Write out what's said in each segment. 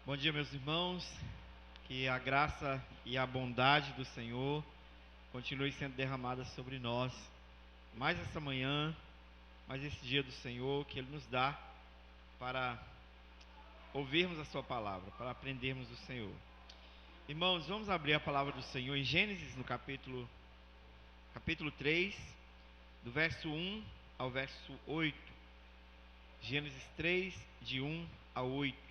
Bom dia, meus irmãos. Que a graça e a bondade do Senhor continue sendo derramada sobre nós. Mais essa manhã, mais esse dia do Senhor que Ele nos dá para ouvirmos a Sua palavra, para aprendermos do Senhor. Irmãos, vamos abrir a palavra do Senhor em Gênesis, no capítulo 3, do verso 1 ao verso 8. Gênesis 3, de 1 a 8.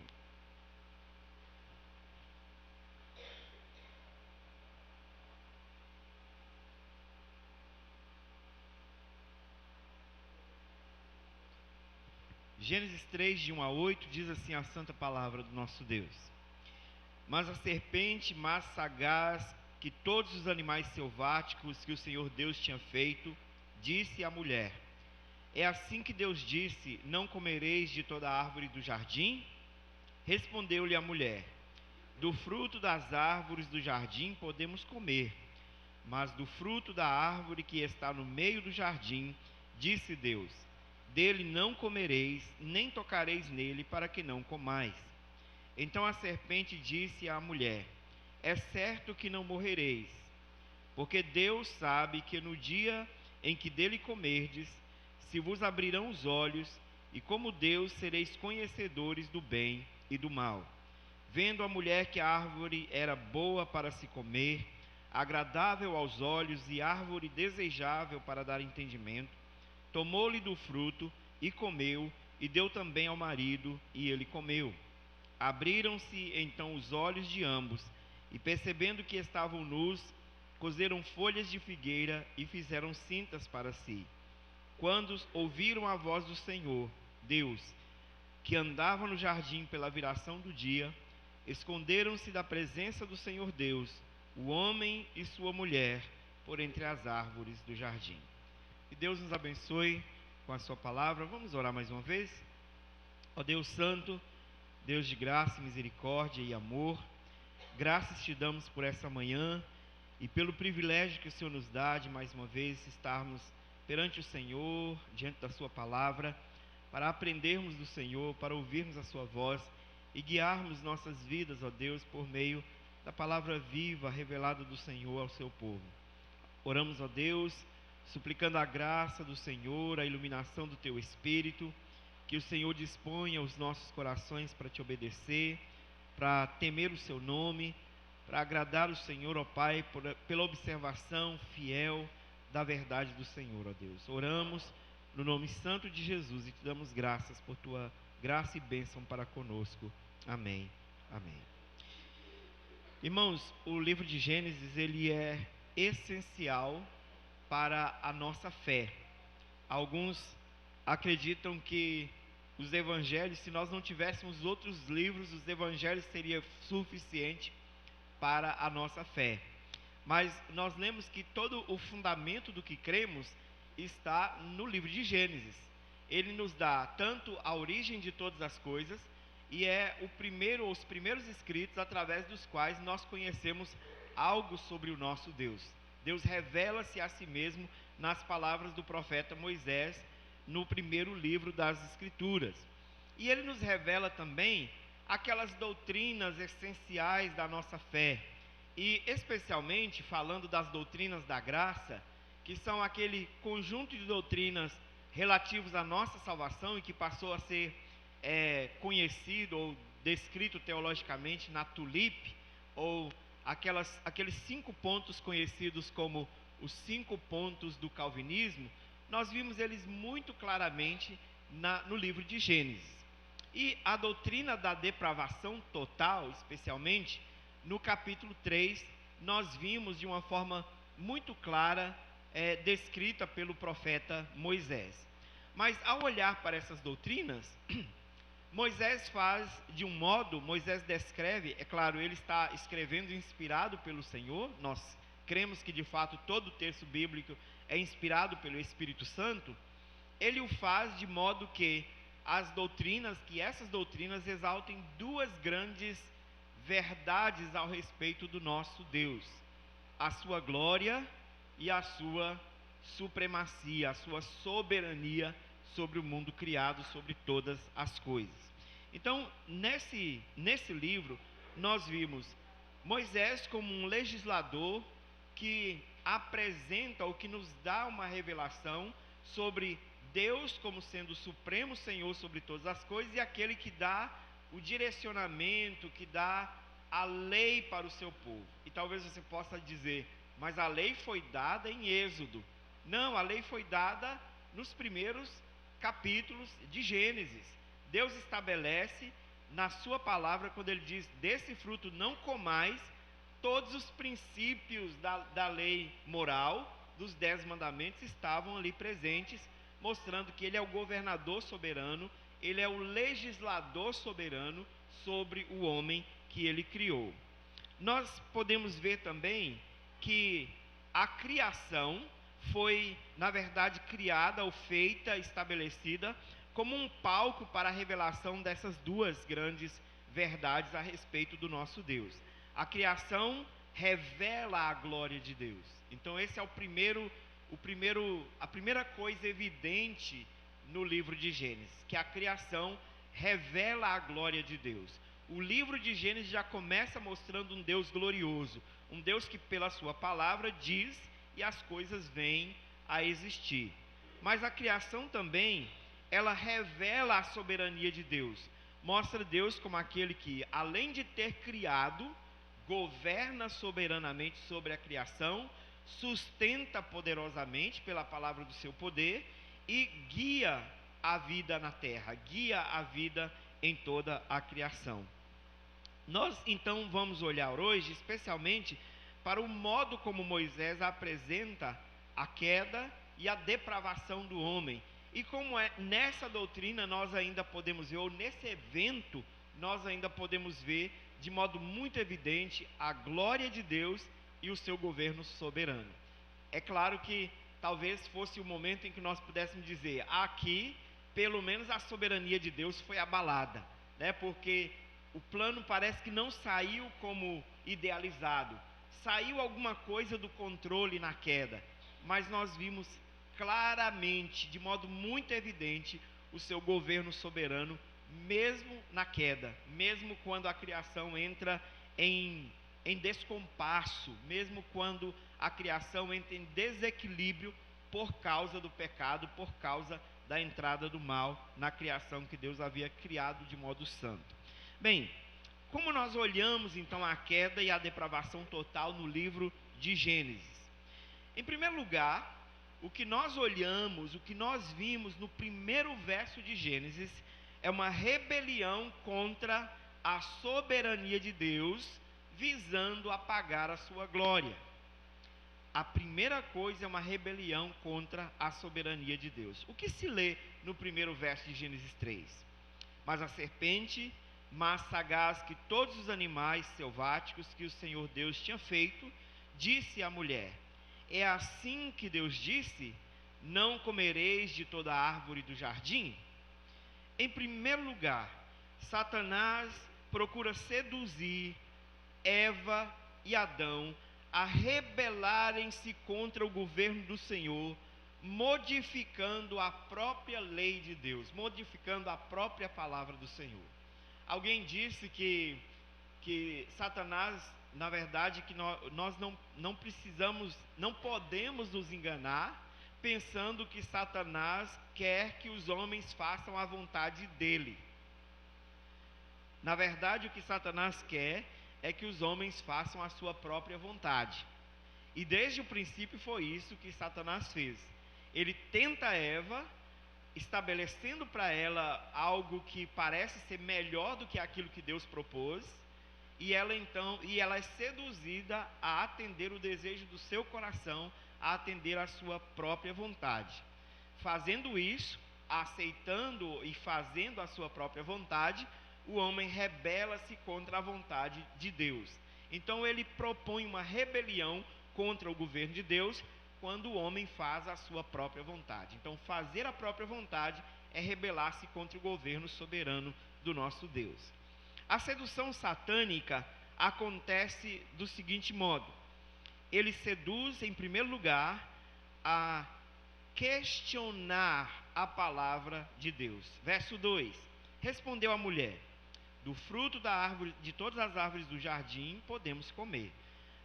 Gênesis 3, de 1 a 8, diz assim a santa palavra do nosso Deus. Mas a serpente mais sagaz que todos os animais selváticos que o Senhor Deus tinha feito, disse à mulher: é assim que Deus disse, não comereis de toda a árvore do jardim? Respondeu-lhe a mulher: do fruto das árvores do jardim podemos comer, mas do fruto da árvore que está no meio do jardim, disse Deus: dele não comereis, nem tocareis nele, para que não comais. Então a serpente disse à mulher: é certo que não morrereis, porque Deus sabe que no dia em que dele comerdes, se vos abrirão os olhos, e como Deus sereis conhecedores do bem e do mal. Vendo a mulher que a árvore era boa para se comer, agradável aos olhos e árvore desejável para dar entendimento, tomou-lhe do fruto e comeu, e deu também ao marido, e ele comeu. Abriram-se então os olhos de ambos, e percebendo que estavam nus, coseram folhas de figueira e fizeram cintas para si. Quando ouviram a voz do Senhor, Deus, que andava no jardim pela viração do dia, esconderam-se da presença do Senhor Deus, o homem e sua mulher, por entre as árvores do jardim. Que Deus nos abençoe com a sua palavra. Vamos orar mais uma vez? Ó Deus Santo, Deus de graça, misericórdia e amor, graças te damos por essa manhã e pelo privilégio que o Senhor nos dá de mais uma vez estarmos perante o Senhor, diante da sua palavra, para aprendermos do Senhor, para ouvirmos a sua voz e guiarmos nossas vidas, ó Deus, por meio da palavra viva revelada do Senhor ao seu povo. Oramos, ó Deus, suplicando a graça do Senhor, a iluminação do teu Espírito, que o Senhor disponha os nossos corações para te obedecer, para temer o seu nome, para agradar o Senhor, ó Pai, pela observação fiel da verdade do Senhor, ó Deus. Oramos no nome santo de Jesus e te damos graças por tua graça e bênção para conosco. Amém. Amém. Irmãos, o livro de Gênesis, ele é essencial para a nossa fé. Alguns acreditam que os evangelhos, se nós não tivéssemos outros livros, os evangelhos seria suficiente para a nossa fé. Mas nós lemos que todo o fundamento do que cremos está no livro de Gênesis. Ele nos dá tanto a origem de todas as coisas, e é os primeiros escritos através dos quais nós conhecemos algo sobre o nosso Deus. Deus revela-se a si mesmo nas palavras do profeta Moisés, no primeiro livro das Escrituras. E ele nos revela também aquelas doutrinas essenciais da nossa fé. E especialmente falando das doutrinas da graça, que são aquele conjunto de doutrinas relativos à nossa salvação e que passou a ser conhecido ou descrito teologicamente na Tulip, ou aqueles 5 pontos conhecidos como os 5 pontos do calvinismo. Nós vimos eles muito claramente no livro de Gênesis. E a doutrina da depravação total, especialmente, no capítulo 3, nós vimos de uma forma muito clara, descrita pelo profeta Moisés. Mas ao olhar para essas doutrinas, Moisés faz de um modo, Moisés descreve, é claro, ele está escrevendo inspirado pelo Senhor. Nós cremos que de fato todo o texto bíblico é inspirado pelo Espírito Santo. Ele o faz de modo que essas doutrinas exaltem 2 grandes verdades ao respeito do nosso Deus: a sua glória e a sua supremacia, a sua soberania sobre o mundo criado, sobre todas as coisas. Então, nesse livro, nós vimos Moisés como um legislador que apresenta ou que nos dá uma revelação sobre Deus como sendo o supremo Senhor sobre todas as coisas e aquele que dá o direcionamento, que dá a lei para o seu povo. E talvez você possa dizer, mas a lei foi dada em Êxodo. Não, a lei foi dada nos primeiros capítulos de Gênesis. Deus estabelece na sua palavra, quando ele diz, desse fruto não comais, todos os princípios da lei moral, dos 10 mandamentos, estavam ali presentes, mostrando que ele é o governador soberano, ele é o legislador soberano sobre o homem que ele criou. Nós podemos ver também que a criação foi, na verdade, criada ou feita, estabelecida, como um palco para a revelação dessas duas grandes verdades a respeito do nosso Deus. A criação revela a glória de Deus. Então esse é a primeira coisa evidente no livro de Gênesis, que a criação revela a glória de Deus. O livro de Gênesis já começa mostrando um Deus glorioso, um Deus que pela sua palavra diz e as coisas vêm a existir. Mas a criação também, ela revela a soberania de Deus, mostra Deus como aquele que, além de ter criado, governa soberanamente sobre a criação, sustenta poderosamente pela palavra do seu poder e guia a vida na terra, guia a vida em toda a criação. Nós então vamos olhar hoje especialmente para o modo como Moisés apresenta a queda e a depravação do homem. E como nessa doutrina nós ainda podemos ver, ou nesse evento, nós ainda podemos ver de modo muito evidente a glória de Deus e o seu governo soberano. É claro que talvez fosse o momento em que nós pudéssemos dizer, aqui, pelo menos a soberania de Deus foi abalada, né? Porque o plano parece que não saiu como idealizado, saiu alguma coisa do controle na queda, mas nós vimos claramente, de modo muito evidente, o seu governo soberano, mesmo na queda, mesmo quando a criação entra em descompasso, mesmo quando a criação entra em desequilíbrio por causa do pecado, por causa da entrada do mal na criação que Deus havia criado de modo santo. Bem, como nós olhamos então a queda e a depravação total no livro de Gênesis? Em primeiro lugar, o que nós olhamos, o que nós vimos no primeiro verso de Gênesis é uma rebelião contra a soberania de Deus, visando apagar a sua glória. A primeira coisa é uma rebelião contra a soberania de Deus. O que se lê no primeiro verso de Gênesis 3? Mas a serpente, mais sagaz que todos os animais selváticos que o Senhor Deus tinha feito, disse à mulher: é assim que Deus disse, não comereis de toda a árvore do jardim? Em primeiro lugar, Satanás procura seduzir Eva e Adão a rebelarem-se contra o governo do Senhor, modificando a própria lei de Deus, modificando a própria palavra do Senhor. Alguém disse que Satanás, na verdade, que nós não podemos nos enganar, pensando que Satanás quer que os homens façam a vontade dele. Na verdade, o que Satanás quer é que os homens façam a sua própria vontade. E desde o princípio foi isso que Satanás fez. Ele tenta Eva, estabelecendo para ela algo que parece ser melhor do que aquilo que Deus propôs, e ela é seduzida a atender o desejo do seu coração, a atender a sua própria vontade. Fazendo isso, aceitando e fazendo a sua própria vontade, o homem rebela-se contra a vontade de Deus. Então ele propõe uma rebelião contra o governo de Deus quando o homem faz a sua própria vontade. Então fazer a própria vontade é rebelar-se contra o governo soberano do nosso Deus. A sedução satânica acontece do seguinte modo: ele seduz, em primeiro lugar, a questionar a palavra de Deus. Verso 2: respondeu a mulher: do fruto da árvore, de todas as árvores do jardim podemos comer,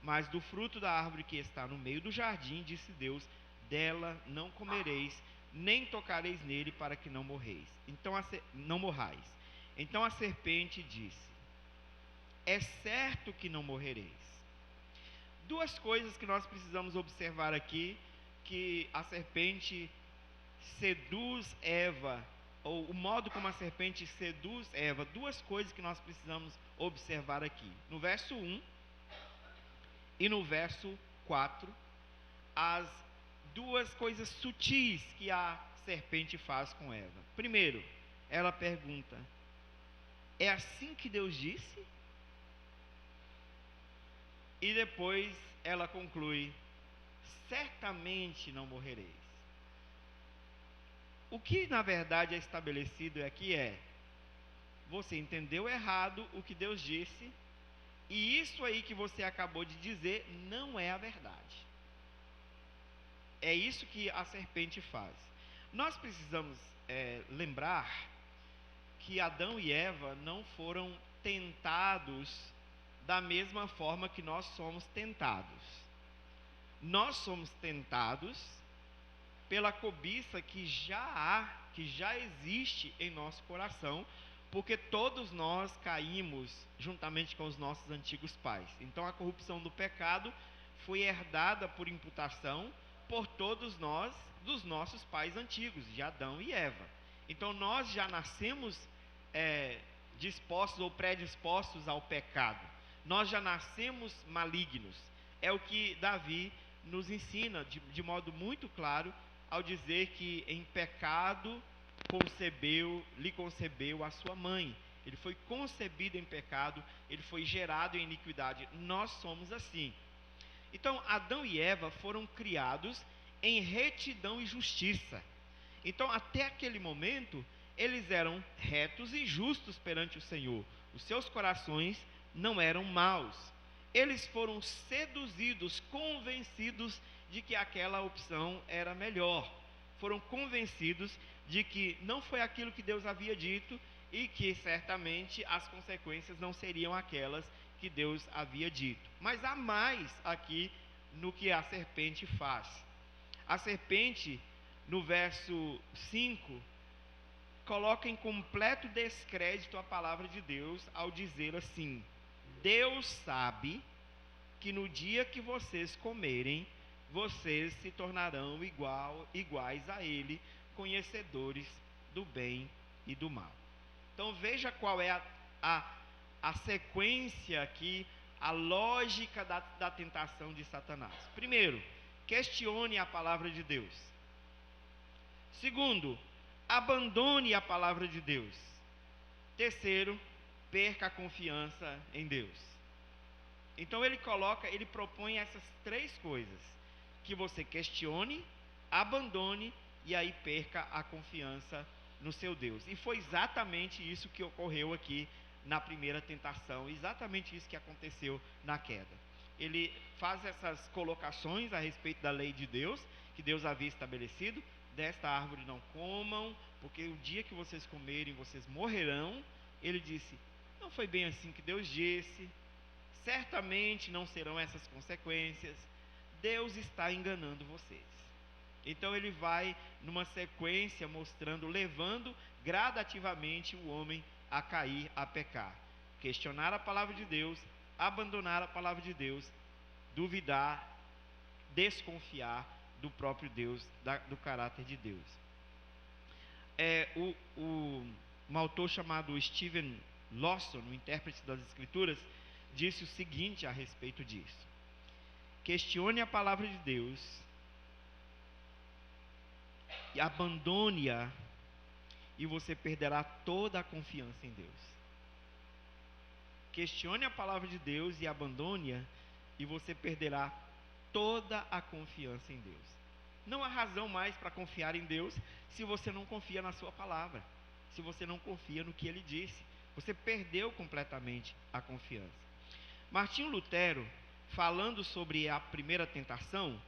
mas do fruto da árvore que está no meio do jardim, disse Deus, dela não comereis, nem tocareis nele, para que não morreis. Não morrais. Então a serpente disse: é certo que não morrereis. Duas coisas que nós precisamos observar aqui, que a serpente seduz Eva, ou o modo como a serpente seduz Eva. Duas coisas que nós precisamos observar aqui. No verso 1 e no verso 4, as duas coisas sutis que a serpente faz com Eva. Primeiro, ela pergunta: é assim que Deus disse? E depois ela conclui: certamente não morrereis. O que na verdade é estabelecido aqui é: você entendeu errado o que Deus disse, e isso aí que você acabou de dizer não é a verdade. É isso que a serpente faz. Nós precisamos lembrar que Adão e Eva não foram tentados da mesma forma que nós somos tentados. Nós somos tentados pela cobiça que já existe em nosso coração, porque todos nós caímos juntamente com os nossos antigos pais. Então a corrupção do pecado foi herdada por imputação por todos nós, dos nossos pais antigos, de Adão e Eva. Então nós já nascemos dispostos ou predispostos ao pecado. Nós já nascemos malignos. É o que Davi nos ensina de modo muito claro, ao dizer que em pecado lhe concebeu a sua mãe. Ele foi concebido em pecado, ele foi gerado em iniquidade. Nós somos assim. Então Adão e Eva foram criados em retidão e justiça. Então até aquele momento eles eram retos e justos perante o Senhor. Os seus corações não eram maus. Eles foram seduzidos, convencidos de que aquela opção era melhor. Foram convencidos de que não foi aquilo que Deus havia dito e que certamente as consequências não seriam aquelas que Deus havia dito. Mas há mais aqui no que a serpente faz. A serpente, no verso 5, coloca em completo descrédito a palavra de Deus ao dizer assim: Deus sabe que no dia que vocês comerem, vocês se tornarão iguais a Ele, conhecedores do bem e do mal. Então veja qual é a sequência aqui, a lógica da tentação de Satanás. Primeiro, questione a palavra de Deus. Segundo, abandone a palavra de Deus. Terceiro, perca a confiança em Deus. Então ele propõe essas três coisas: que você questione, abandone e aí perca a confiança no seu Deus. E foi exatamente isso que ocorreu aqui na primeira tentação, exatamente isso que aconteceu na queda. Ele faz essas colocações a respeito da lei de Deus, que Deus havia estabelecido: desta árvore não comam, porque o dia que vocês comerem, vocês morrerão. Ele disse: não foi bem assim que Deus disse, certamente não serão essas consequências, Deus está enganando vocês. Então ele vai numa sequência mostrando, levando gradativamente o homem a cair, a pecar. Questionar a palavra de Deus, abandonar a palavra de Deus, duvidar, desconfiar do próprio Deus, do caráter de Deus. Um autor chamado Steven Lawson, um intérprete das Escrituras, disse o seguinte a respeito disso: questione a palavra de Deus e abandone-a, e você perderá toda a confiança em Deus. Questione a palavra de Deus e abandone-a, e você perderá toda a confiança em Deus. Não há razão mais para confiar em Deus se você não confia na sua palavra, se você não confia no que Ele disse. Você perdeu completamente a confiança. Martinho Lutero, falando sobre a primeira tentação,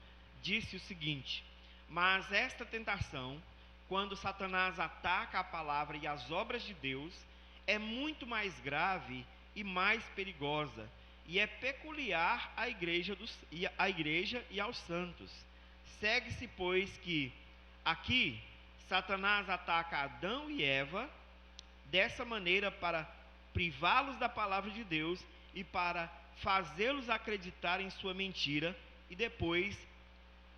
disse o seguinte: mas esta tentação, quando Satanás ataca a palavra e as obras de Deus, é muito mais grave e mais perigosa, e é peculiar à igreja e aos santos. Segue-se, pois, que aqui Satanás ataca Adão e Eva dessa maneira para privá-los da palavra de Deus e para fazê-los acreditar em sua mentira, e depois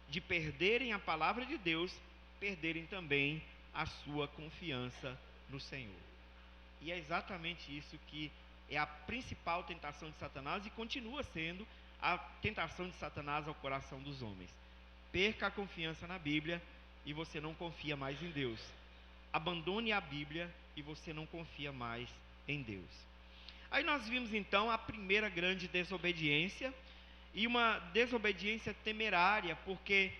de perderem a palavra de Deus, perderem também a sua confiança no Senhor. E é exatamente isso que é a principal tentação de Satanás, e continua sendo a tentação de Satanás ao coração dos homens. Perca a confiança na Bíblia e você não confia mais em Deus. Abandone a Bíblia e você não confia mais em Deus. Aí nós vimos então a primeira grande desobediência, e uma desobediência temerária, porque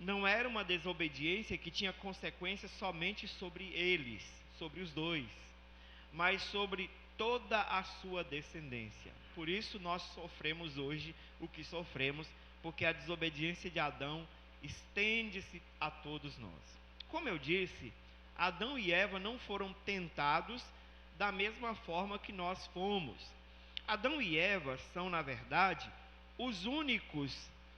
não era uma desobediência que tinha consequências somente sobre eles, sobre os dois, mas sobre toda a sua descendência. Por isso nós sofremos hoje o que sofremos, porque a desobediência de Adão estende-se a todos nós. Como eu disse, Adão e Eva não foram tentados da mesma forma que nós fomos. Adão e Eva são, na verdade, os únicos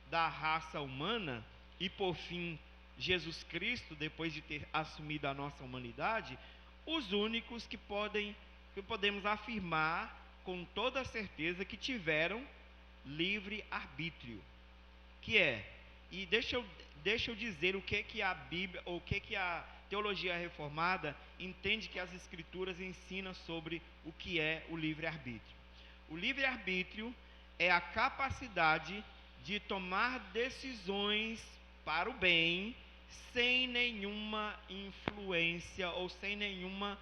da raça humana, e por fim Jesus Cristo, depois de ter assumido a nossa humanidade, os únicos que podemos afirmar com toda certeza que tiveram livre arbítrio. E deixa eu dizer o que a Bíblia, ou o que a teologia reformada entende que as Escrituras ensinam sobre o que é o livre arbítrio. O livre arbítrio é a capacidade de tomar decisões para o bem, sem nenhuma influência ou sem nenhuma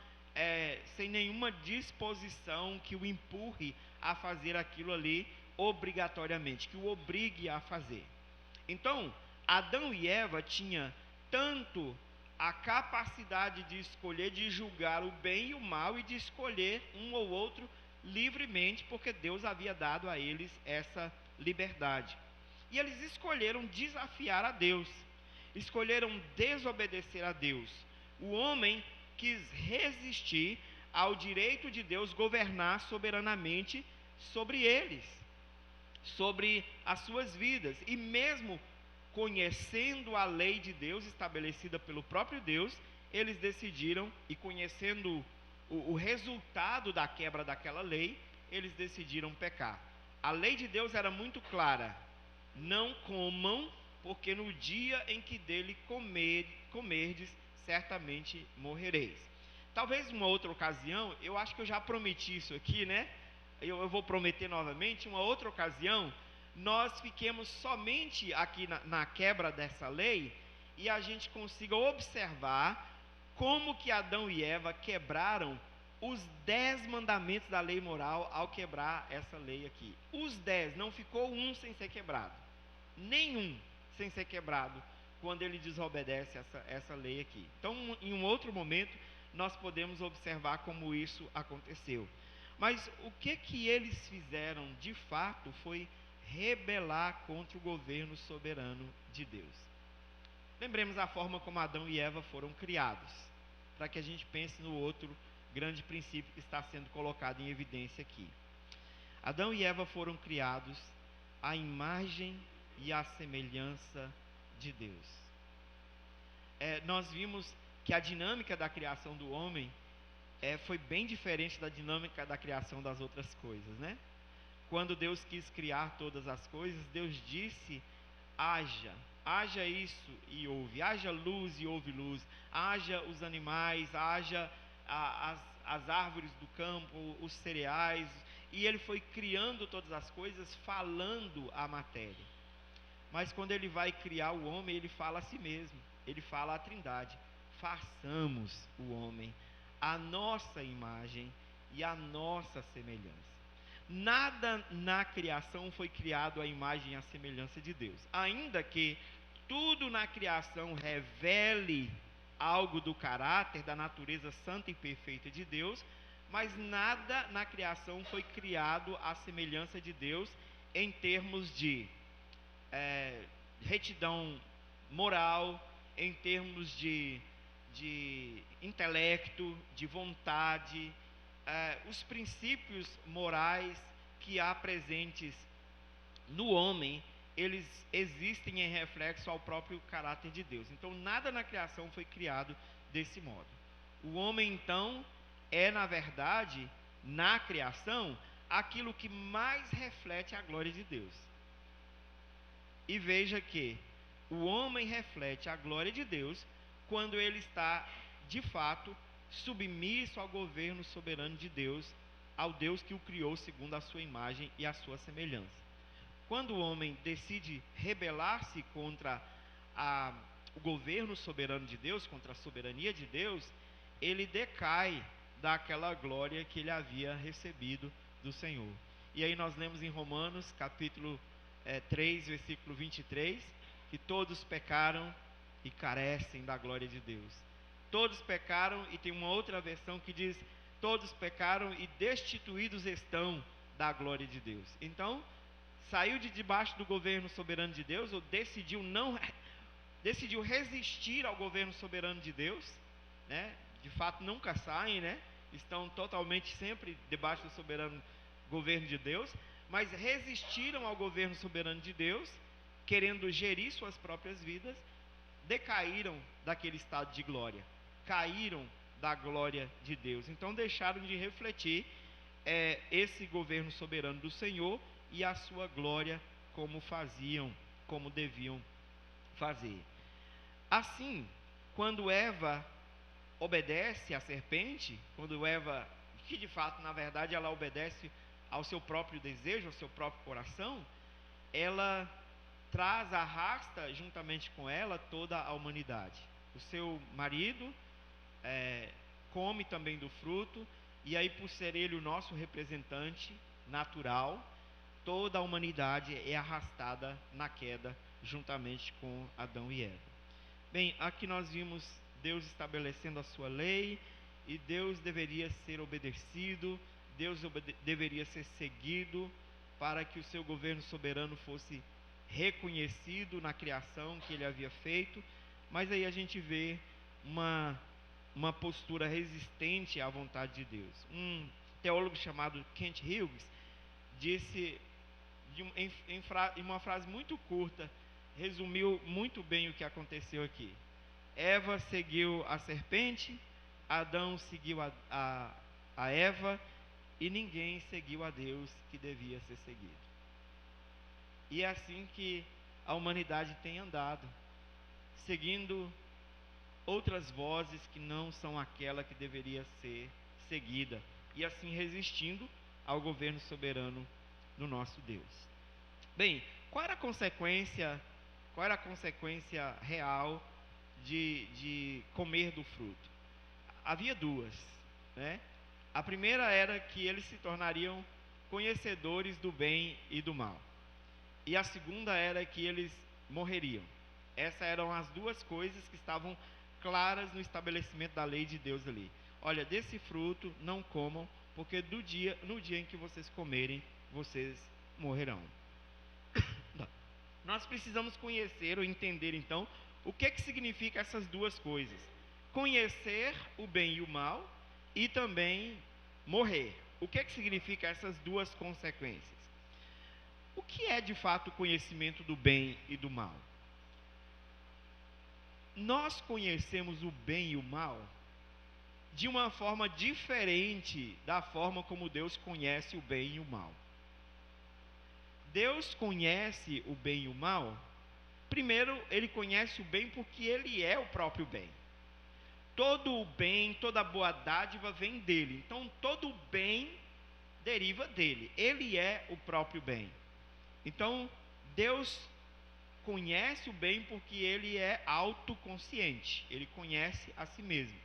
disposição que o empurre a fazer aquilo ali obrigatoriamente, que o obrigue a fazer. Então, Adão e Eva tinham tanto a capacidade de escolher, de julgar o bem e o mal, e de escolher um ou outro livremente, porque Deus havia dado a eles essa liberdade. E eles escolheram desafiar a Deus, escolheram desobedecer a Deus. O homem quis resistir ao direito de Deus governar soberanamente sobre eles, sobre as suas vidas. E mesmo conhecendo a lei de Deus estabelecida pelo próprio Deus, eles decidiram, e conhecendo o resultado da quebra daquela lei, eles decidiram pecar. A lei de Deus era muito clara: não comam, porque no dia em que dele comerdes, certamente morrereis. Talvez uma outra ocasião, eu acho que eu já prometi isso aqui, né? Eu vou prometer novamente, uma outra ocasião, nós fiquemos somente aqui na quebra dessa lei, e a gente consiga observar como que Adão e Eva quebraram os 10 mandamentos da lei moral ao quebrar essa lei aqui. Os 10, não ficou um sem ser quebrado, nenhum sem ser quebrado, quando ele desobedece essa lei aqui. Então, em um outro momento, nós podemos observar como isso aconteceu. Mas o que eles fizeram de fato foi rebelar contra o governo soberano de Deus. Lembremos a forma como Adão e Eva foram criados, para que a gente pense no outro grande princípio que está sendo colocado em evidência aqui. Adão e Eva foram criados à imagem e à semelhança de Deus. Nós vimos que a dinâmica da criação do homem foi bem diferente da dinâmica da criação das outras coisas, né? Quando Deus quis criar todas as coisas, Deus disse: haja isso e houve, haja luz e houve luz, haja os animais, haja as árvores do campo, os cereais, e ele foi criando todas as coisas, falando a matéria. Mas quando ele vai criar o homem, ele fala a si mesmo, ele fala à Trindade: façamos o homem à nossa imagem e à nossa semelhança. Nada na criação foi criado à imagem e à semelhança de Deus, ainda que tudo na criação revele algo do caráter, da natureza santa e perfeita de Deus, mas nada na criação foi criado à semelhança de Deus em termos de retidão moral, em termos de intelecto, de vontade, os princípios morais que há presentes no homem, eles existem em reflexo ao próprio caráter de Deus. Então, nada na criação foi criado desse modo. O homem, então, é, na verdade, na criação, aquilo que mais reflete a glória de Deus. E veja que o homem reflete a glória de Deus quando ele está, de fato, submisso ao governo soberano de Deus, ao Deus que o criou segundo a sua imagem e a sua semelhança. Quando o homem decide rebelar-se contra o governo soberano de Deus, contra a soberania de Deus, ele decai daquela glória que ele havia recebido do Senhor. E aí nós lemos em Romanos, capítulo 3, versículo 23, que todos pecaram e carecem da glória de Deus. Todos pecaram, e tem uma outra versão que diz, todos pecaram e destituídos estão da glória de Deus. Então, saiu de debaixo do governo soberano de Deus, ou decidiu resistir ao governo soberano de Deus, né? De fato nunca saem, né? Estão totalmente sempre debaixo do soberano governo de Deus, mas resistiram ao governo soberano de Deus, querendo gerir suas próprias vidas, decaíram daquele estado de glória, caíram da glória de Deus. Então deixaram de refletir esse governo soberano do Senhor e a sua glória como faziam, como deviam fazer. Assim, quando Eva obedece à serpente, quando Eva, que de fato, na verdade, ela obedece ao seu próprio desejo, ao seu próprio coração, ela arrasta juntamente com ela toda a humanidade. O seu marido come também do fruto, e aí, por ser ele o nosso representante natural, toda a humanidade é arrastada na queda juntamente com Adão e Eva. Bem, aqui nós vimos Deus estabelecendo a sua lei, e Deus deveria ser obedecido, Deus deveria ser seguido, para que o seu governo soberano fosse reconhecido na criação que ele havia feito. Mas aí a gente vê uma postura resistente à vontade de Deus. Um teólogo chamado Kent Hughes disse, em uma frase muito curta, resumiu muito bem o que aconteceu aqui. Eva seguiu a serpente, Adão seguiu a Eva, e ninguém seguiu a Deus que devia ser seguido. E é assim que a humanidade tem andado, seguindo outras vozes que não são aquela que deveria ser seguida, e assim resistindo ao governo soberano do nosso Deus. Bem, qual era a consequência real de comer do fruto? Havia duas, né? A primeira era que eles se tornariam conhecedores do bem e do mal. E a segunda era que eles morreriam. Essas eram as duas coisas que estavam claras no estabelecimento da lei de Deus ali. Olha, desse fruto não comam, porque no dia em que vocês comerem, vocês morrerão. Nós precisamos conhecer ou entender, então, o que significa essas duas coisas. Conhecer o bem e o mal, e também morrer. O que significa essas duas consequências? O que é de fato o conhecimento do bem e do mal? Nós conhecemos o bem e o mal de uma forma diferente da forma como Deus conhece o bem e o mal. Deus conhece o bem e o mal. Primeiro, ele conhece o bem porque ele é o próprio bem. Todo o bem, toda boa dádiva vem dele. Então, todo o bem deriva dele. Ele é o próprio bem. Então, Deus conhece o bem porque ele é autoconsciente. Ele conhece a si mesmo.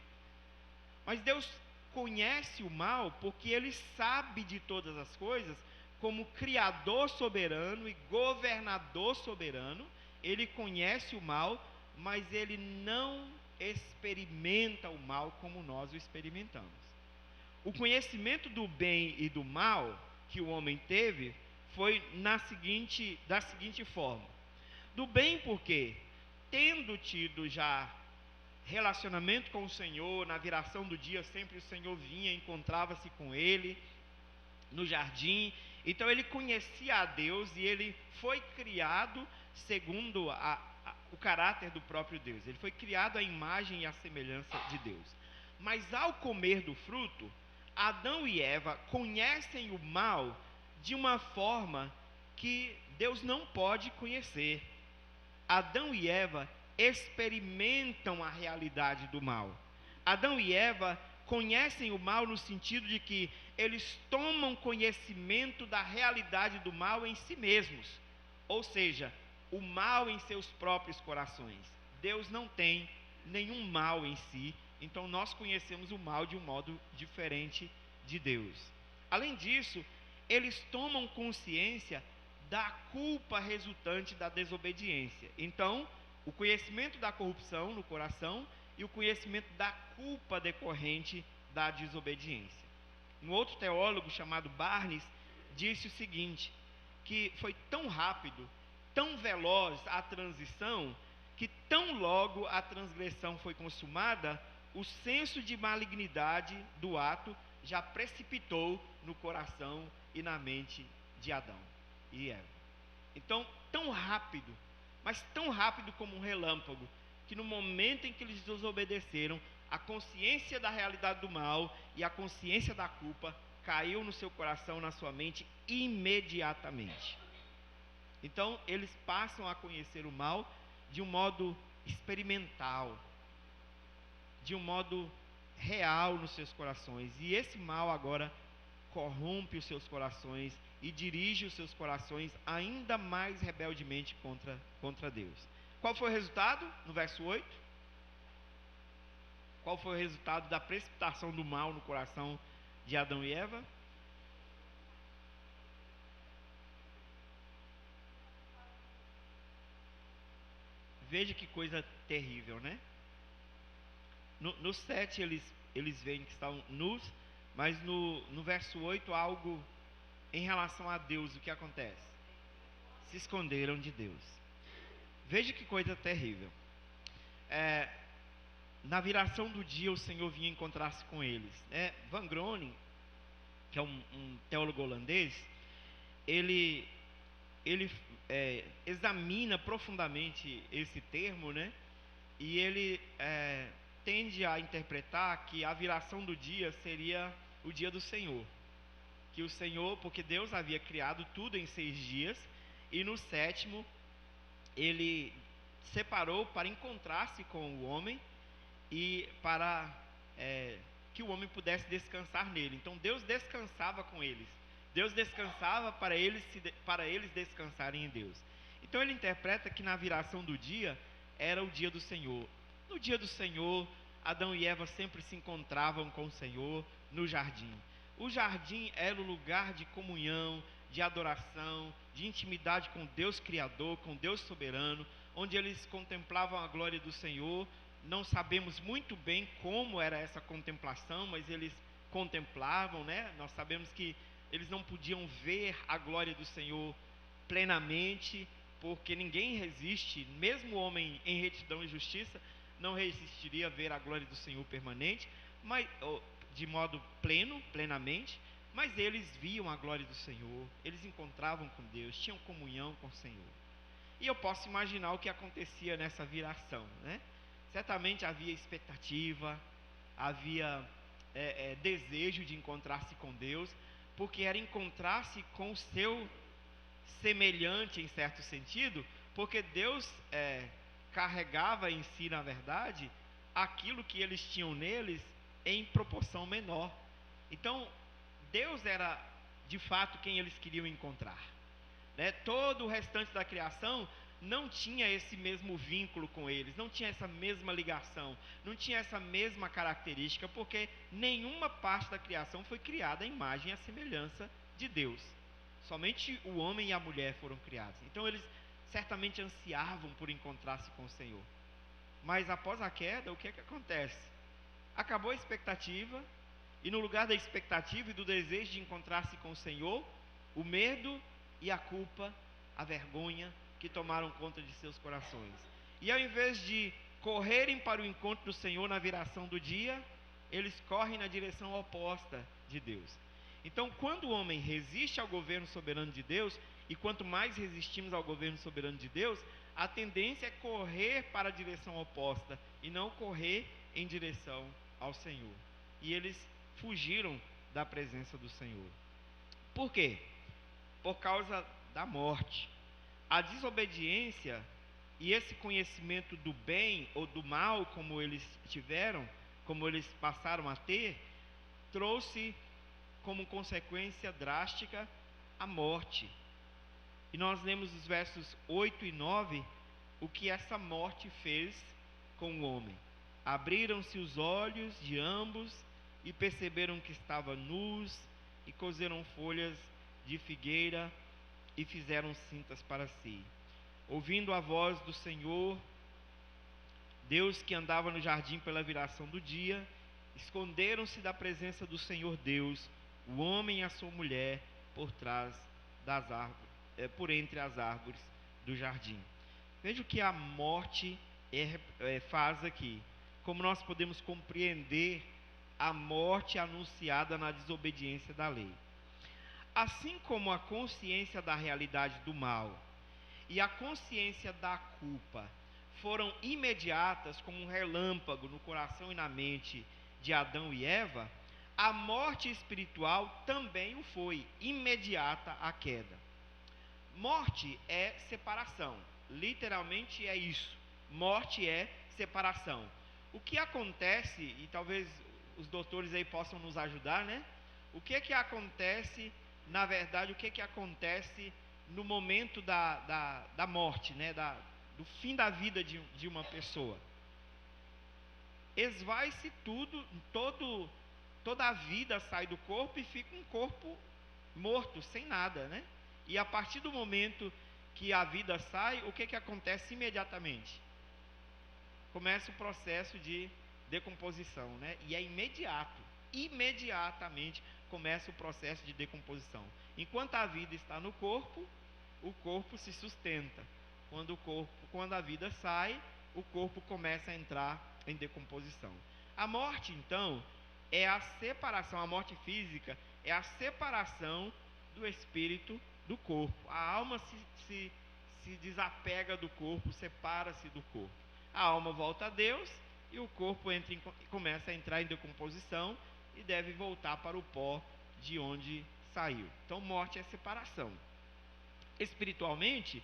Mas Deus conhece o mal porque ele sabe de todas as coisas, como Criador soberano e governador soberano. Ele conhece o mal, mas ele não experimenta o mal como nós o experimentamos. O conhecimento do bem e do mal que o homem teve foi da seguinte forma. Do bem porque, tendo tido já relacionamento com o Senhor. Na viração do dia sempre o Senhor vinha, encontrava-se com ele no jardim. Então ele conhecia a Deus e ele foi criado segundo o caráter do próprio Deus. Ele foi criado à imagem e à semelhança de Deus. Mas ao comer do fruto, Adão e Eva conhecem o mal de uma forma que Deus não pode conhecer. Adão e Eva experimentam a realidade do mal. Adão e Eva conhecem o mal no sentido de que eles tomam conhecimento da realidade do mal em si mesmos, ou seja, o mal em seus próprios corações. Deus não tem nenhum mal em si, então nós conhecemos o mal de um modo diferente de Deus. Além disso, eles tomam consciência da culpa resultante da desobediência. Então, o conhecimento da corrupção no coração e o conhecimento da culpa decorrente da desobediência. Um outro teólogo chamado Barnes disse o seguinte, que foi tão rápido, tão veloz a transição, que tão logo a transgressão foi consumada, o senso de malignidade do ato já precipitou no coração e na mente de Adão e Eva. Então, tão rápido, mas tão rápido como um relâmpago, que no momento em que eles desobedeceram, a consciência da realidade do mal e a consciência da culpa caiu no seu coração, na sua mente, imediatamente. Então, eles passam a conhecer o mal de um modo experimental, de um modo real nos seus corações. E esse mal agora corrompe os seus corações e dirige os seus corações ainda mais rebeldemente contra Deus. Qual foi o resultado? No verso 8. Qual foi o resultado da precipitação do mal no coração de Adão e Eva? Veja que coisa terrível, né? No 7 eles veem que estão nus, mas no verso 8 algo em relação a Deus, o que acontece? Se esconderam de Deus. Veja que coisa terrível. Na viração do dia o Senhor vinha encontrar-se com eles. Van Groningen, que é um teólogo holandês, ele examina profundamente esse termo, né? E ele tende a interpretar que a viração do dia seria o dia do Senhor. Que o Senhor, porque Deus havia criado tudo em 6 dias, e no 7º ele separou para encontrar-se com o homem e para que o homem pudesse descansar nele. Então Deus descansava com eles. Deus descansava para eles descansarem em Deus. Então ele interpreta que na viração do dia era o dia do Senhor. No dia do Senhor, Adão e Eva sempre se encontravam com o Senhor no jardim. O jardim era o lugar de comunhão, de adoração, de intimidade com Deus Criador, com Deus Soberano, onde eles contemplavam a glória do Senhor. Não sabemos muito bem como era essa contemplação, mas eles contemplavam, né? Nós sabemos que eles não podiam ver a glória do Senhor plenamente, porque ninguém resiste, mesmo o homem em retidão e justiça, não resistiria a ver a glória do Senhor permanente, mas de modo plenamente, mas eles viam a glória do Senhor, eles encontravam com Deus, tinham comunhão com o Senhor. E eu posso imaginar o que acontecia nessa viração, né? Certamente havia expectativa, havia desejo de encontrar-se com Deus, porque era encontrar-se com o seu semelhante em certo sentido, porque Deus carregava em si, na verdade, aquilo que eles tinham neles em proporção menor. Então, Deus era de fato quem eles queriam encontrar, né? Todo o restante da criação não tinha esse mesmo vínculo com eles, não tinha essa mesma ligação, não tinha essa mesma característica, porque nenhuma parte da criação foi criada à imagem e à semelhança de Deus. Somente o homem e a mulher foram criados. Então eles certamente ansiavam por encontrar-se com o Senhor. Mas após a queda, o que é que acontece? Acabou a expectativa, e no lugar da expectativa e do desejo de encontrar-se com o Senhor, o medo e a culpa, a vergonha que tomaram conta de seus corações. E ao invés de correrem para o encontro do Senhor na viração do dia, eles correm na direção oposta de Deus. Então, quando o homem resiste ao governo soberano de Deus, e quanto mais resistimos ao governo soberano de Deus, a tendência é correr para a direção oposta e não correr em direção ao Senhor. E eles fugiram da presença do Senhor. Por quê? Por causa da morte. A desobediência e esse conhecimento do bem ou do mal, como eles tiveram, como eles passaram a ter, trouxe como consequência drástica a morte. E nós lemos os versos 8 e 9, o que essa morte fez com o homem. Abriram-se os olhos de ambos e perceberam que estavam nus, e coseram folhas de figueira e fizeram cintas para si. Ouvindo a voz do Senhor, Deus que andava no jardim pela viração do dia, esconderam-se da presença do Senhor Deus, o homem e a sua mulher, por trás das árvores, por entre as árvores do jardim. Veja o que a morte faz aqui. Como nós podemos compreender a morte anunciada na desobediência da lei. Assim como a consciência da realidade do mal e a consciência da culpa foram imediatas como um relâmpago no coração e na mente de Adão e Eva, a morte espiritual também o foi, imediata à queda. Morte é separação, literalmente é isso. Morte é separação. O que acontece, e talvez os doutores aí possam nos ajudar, né? O que acontece, na verdade, o que acontece no momento da morte, né? Do fim da vida de uma pessoa? Esvai-se tudo, toda a vida sai do corpo e fica um corpo morto, sem nada, né? E a partir do momento que a vida sai, o que acontece imediatamente? Começa o processo de decomposição, né? E é imediatamente começa o processo de decomposição. Enquanto a vida está no corpo, o corpo se sustenta. Quando a vida sai, o corpo começa a entrar em decomposição. A morte, então, é a separação, a morte física é a separação do espírito do corpo. A alma se desapega do corpo, separa-se do corpo. A alma volta a Deus e o corpo começa a entrar em decomposição e deve voltar para o pó de onde saiu. Então, morte é separação. Espiritualmente,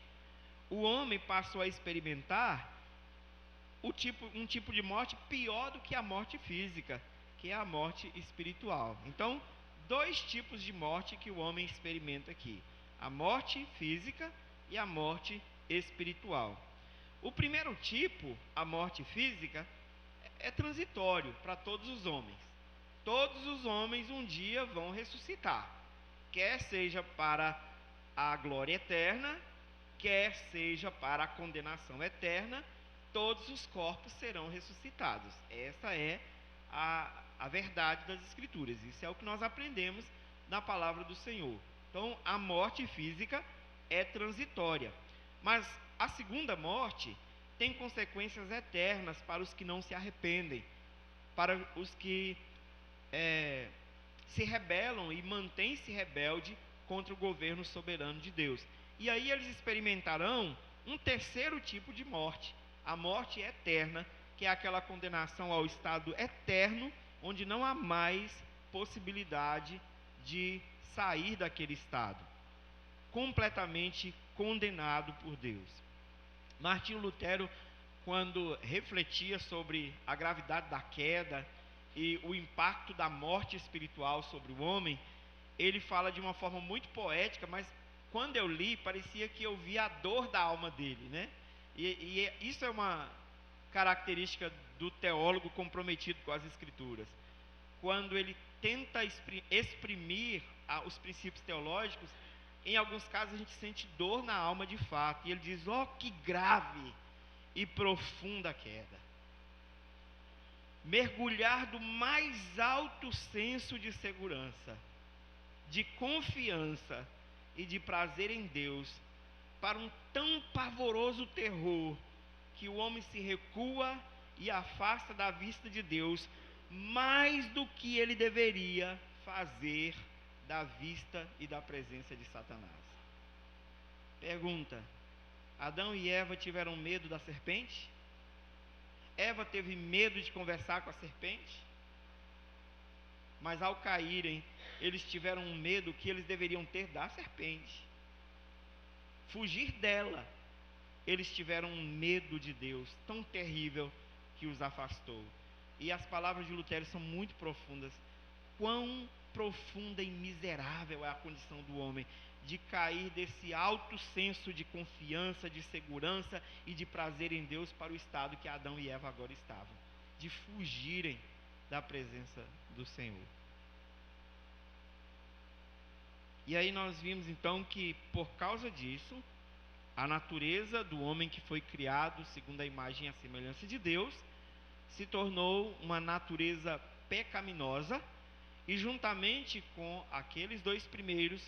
o homem passou a experimentar um tipo de morte pior do que a morte física, que é a morte espiritual. Então, dois tipos de morte que o homem experimenta aqui: a morte física e a morte espiritual. O primeiro tipo, a morte física, é transitório para todos os homens. Todos os homens um dia vão ressuscitar, quer seja para a glória eterna, quer seja para a condenação eterna, todos os corpos serão ressuscitados. Essa é a verdade das Escrituras. Isso é o que nós aprendemos na palavra do Senhor. Então, a morte física é transitória, mas a segunda morte tem consequências eternas para os que não se arrependem, para os que se rebelam e mantêm-se rebelde contra o governo soberano de Deus. E aí eles experimentarão um terceiro tipo de morte, a morte eterna, que é aquela condenação ao estado eterno, onde não há mais possibilidade de sair daquele estado, completamente condenado por Deus. Martinho Lutero, quando refletia sobre a gravidade da queda e o impacto da morte espiritual sobre o homem, ele fala de uma forma muito poética, mas quando eu li, parecia que eu via a dor da alma dele, né? E isso é uma característica do teólogo comprometido com as Escrituras. Quando ele tenta exprimir os princípios teológicos, em alguns casos a gente sente dor na alma de fato. E ele diz: ó, que grave e profunda queda. Mergulhar do mais alto senso de segurança, de confiança e de prazer em Deus, para um tão pavoroso terror que o homem se recua e afasta da vista de Deus mais do que ele deveria fazer da vista e da presença de Satanás. Pergunta: Adão e Eva tiveram medo da serpente? Eva teve medo de conversar com a serpente? Mas ao caírem, eles tiveram um medo que eles deveriam ter da serpente. Fugir dela. Eles tiveram um medo de Deus tão terrível que os afastou. E as palavras de Lutero são muito profundas. Quão profunda e miserável é a condição do homem de cair desse alto senso de confiança, de segurança e de prazer em Deus para o estado que Adão e Eva agora estavam, de fugirem da presença do Senhor. E aí nós vimos então que por causa disso, a natureza do homem que foi criado segundo a imagem e a semelhança de Deus se tornou uma natureza pecaminosa, e juntamente com aqueles dois primeiros,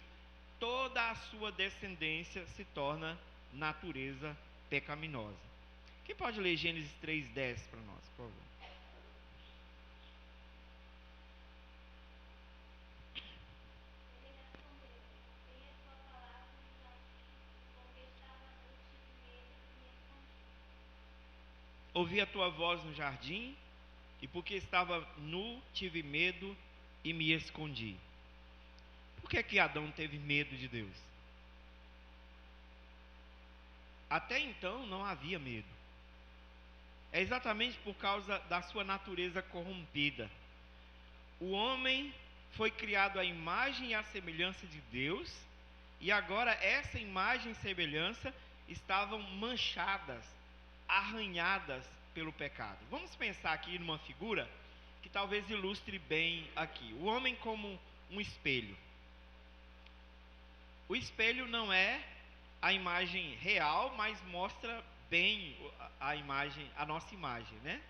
toda a sua descendência se torna natureza pecaminosa. Quem pode ler Gênesis 3:10 para nós, por favor? Ouvi a tua voz no jardim, e porque estava nu, tive medo e me escondi. Por que Adão teve medo de Deus? Até então não havia medo. É exatamente por causa da sua natureza corrompida. O homem foi criado à imagem e à semelhança de Deus, e agora essa imagem e semelhança estavam manchadas, arranhadas pelo pecado. Vamos pensar aqui numa figura que talvez ilustre bem aqui. O homem como um espelho. O espelho não é a imagem real, mas mostra bem a imagem, a nossa imagem, né?